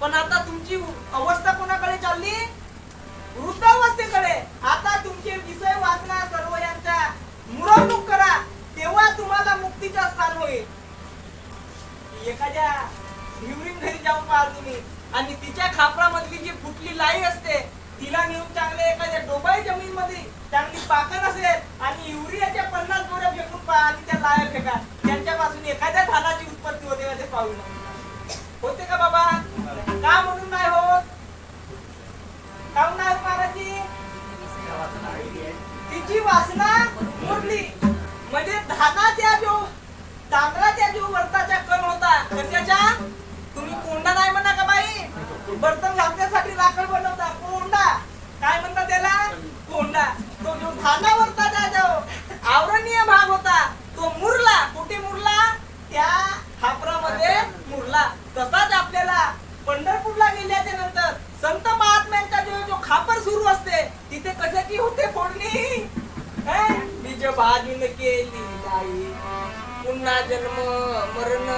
पण आता तुमची अवस्था कोणाकडे चालली? वृद्धावस्थेकडे. आता तुमचे विषय वाचना सर्व यांचा मुरवणूक करा, तेव्हा तुम्हाला मुक्तीचा स्थान होईल. एखाद्या हिवरीन घरी जाऊन पहा तुम्ही, आणि तिच्या खापरामधली जी फुटली लाई असते तिला नेऊन चांगले एखाद्या डोबाई जमीन मध्ये चांगली पाकन असेल आणि युरियाच्या 50 बोऱ्या फेकून पहा आणि त्या लाया फेका, त्यांच्यापासून एखाद्या धानाची उत्पत्ती होते का ते पाहू होते का बाबा? का म्हणून नाही होत? काऊन नाही महाराजी? तिची वासना मोडली. म्हणजे धानाच्या जो तांदळाच्या जो वर्ताचा कण होता, कशाच्या? तुम्ही कोंडा नाही म्हणा का बाई? बर्तन घालण्यासाठी लाकड बनवता, कोंडा. काय म्हणता त्याला? कोंडा. तो जो धानावरचा जो आवरणीय भाग होता तो मुरला. कुठे मुरला? त्या खापरामध्ये मुरला. तसाच आपल्याला पंढरपूरला गेल्याच्या नंतर संत महात्म्यांचा जो खापर सुरू असते तिथे कशाची होते फोडणी? बीज भाजून केली लाई, पुन्हा जन्म मरण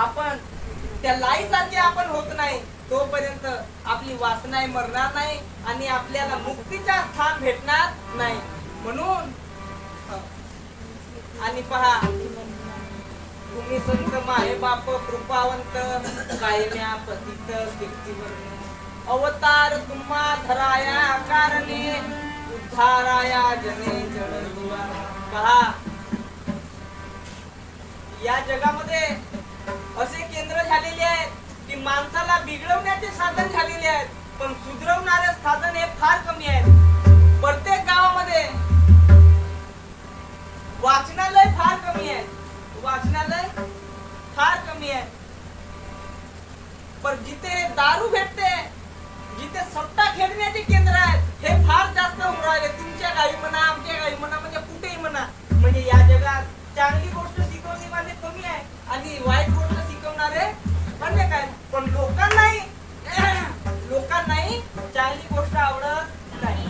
आपण त्या लाईसारखे आपण होत नाही तोपर्यंत आपली वासना मरणार नाही आणि आपल्याला मुक्तीचा स्थान भेटणार नाही. म्हणून आणि पहा, तुम्ही संत माहे बाप कृपावंत कायम्या पतित कीर्तिवर अवतार तुम्हा धराया कारणे उद्धाराया जने जडुआ. पहा, या जगामध्ये असे केंद्र झालेले आहेत की माणसाला बिघडवण्याचे साधन झालेले आहेत, पण सुधरवणारे साधन हे फार कमी आहेत. प्रत्येक गावामध्ये वाचनालय फार कमी आहे, वाचनालय फार कमी आहे. पण जिथे दारू भेटते, जिथे सट्टा खेळण्याचे केंद्र आहेत हे फार जास्त होऊन राहिले. तुमच्या गावी म्हणा, आमच्या गावी म्हणा, म्हणजे कुठेही म्हणा. म्हणजे या जगात चांगली गोष्ट शिकवणारे कमी आहे आणि वाईट गोष्ट शिकवणारे अनेक आहेत. पण लोकांनाही चांगली गोष्ट आवडत नाही.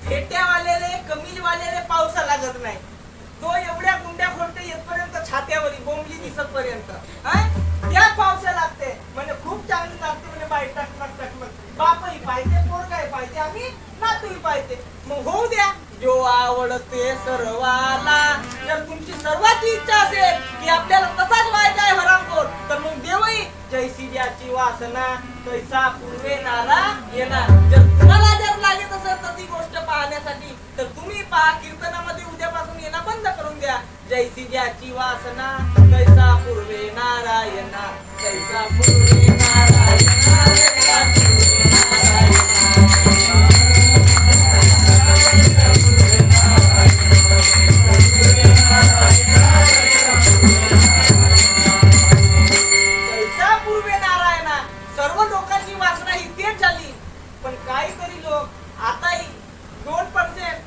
फेट्यावालेले कमीजवालेले पावसा लागत नाही. तो एवढ्या गुंड्या खोलते येतपर्यंत छात्यावरी बोंबली दिसत पर्यंत त्या पावसा लागते. म्हणजे खूप चांगली लागते. म्हणजे बाई टकमक टकमक बापही पाहिजे, पोर काय पाहिजे, आम्ही नातूही पाहिजे. मग होऊ द्या जो आवडते सर्वाला. जर तुमची सर्वांची इच्छा असेल की आपल्याला तसाच व्हायचा आहे हरामखोर, तर मग देवही जैसी ज्याची वासना तैसा पूर्वे नारा येणार. जर तुम्हाला जर लागत असेल तशी गोष्ट पाहण्यासाठी तर तुम्ही पहा, कीर्तनामध्ये उद्यापासून येणं बंद करून द्या. जैसी ज्याची वासना तैसा पूर्वे नारायणा, तैसा पूर्वे नारायणा, तैसा पूर्वे नारायणा. सर्व लोकांची वासना ही तेच झाली. पण काहीतरी लोक आताही 2%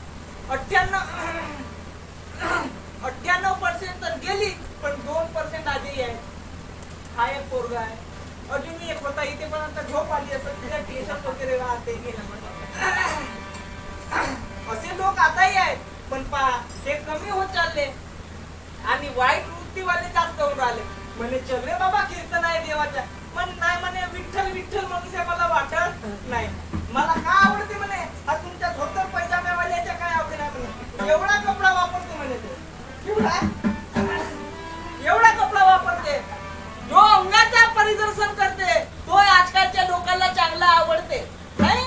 98% तर गेली, पण 2% आजही आहे. हा एक पोरगा आहे, अजून एक होता इथे, पण आता झोप आली असेल, तिला टेन्शन वगैरे राहते. असे लोक आताही आहेत, पण पहा ते कमी होत चालले आणि वाईट वृत्तीवाले जास्त होऊन राहिले. म्हणजे चल रे बाबा, कीर्तन आहे देवाच्या, पण नाही म्हणे विठ्ठल विठ्ठल म्हणून मला वाटत नाही. मला काय आवडते म्हणे, हा तुमच्या धोतर पैजाम्यावाल्याच्या काय आवडे नाही म्हणे. एवढा कपडा वापरतो म्हणे तो, एवढा कपडा वापरते. जो अंगाचा परिदर्शन करते तो आजकालच्या लोकांना चांगला आवडते. नाही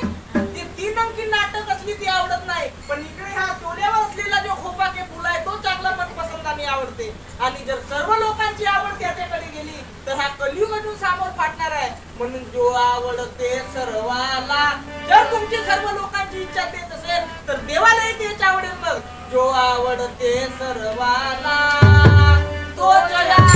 ती 3 अंकी नाटक असली ती आवडत नाही, पण इकडे हा डोळ्यावर असलेला जो खोपा के फुल आहे तो चांगला मनपसंताने आवडते. आणि जर सर्व लोकांची आवड त्याच्याकडे गेली तर हा कलियुग अजून सामोर फाटणार आहे. म्हणून जो आवडते सर्वाला, जर तुमची सर्व लोकांची इच्छा देत असेल तर देवालाही तेच आवडेल. जो आवडते सर्वांना तो जया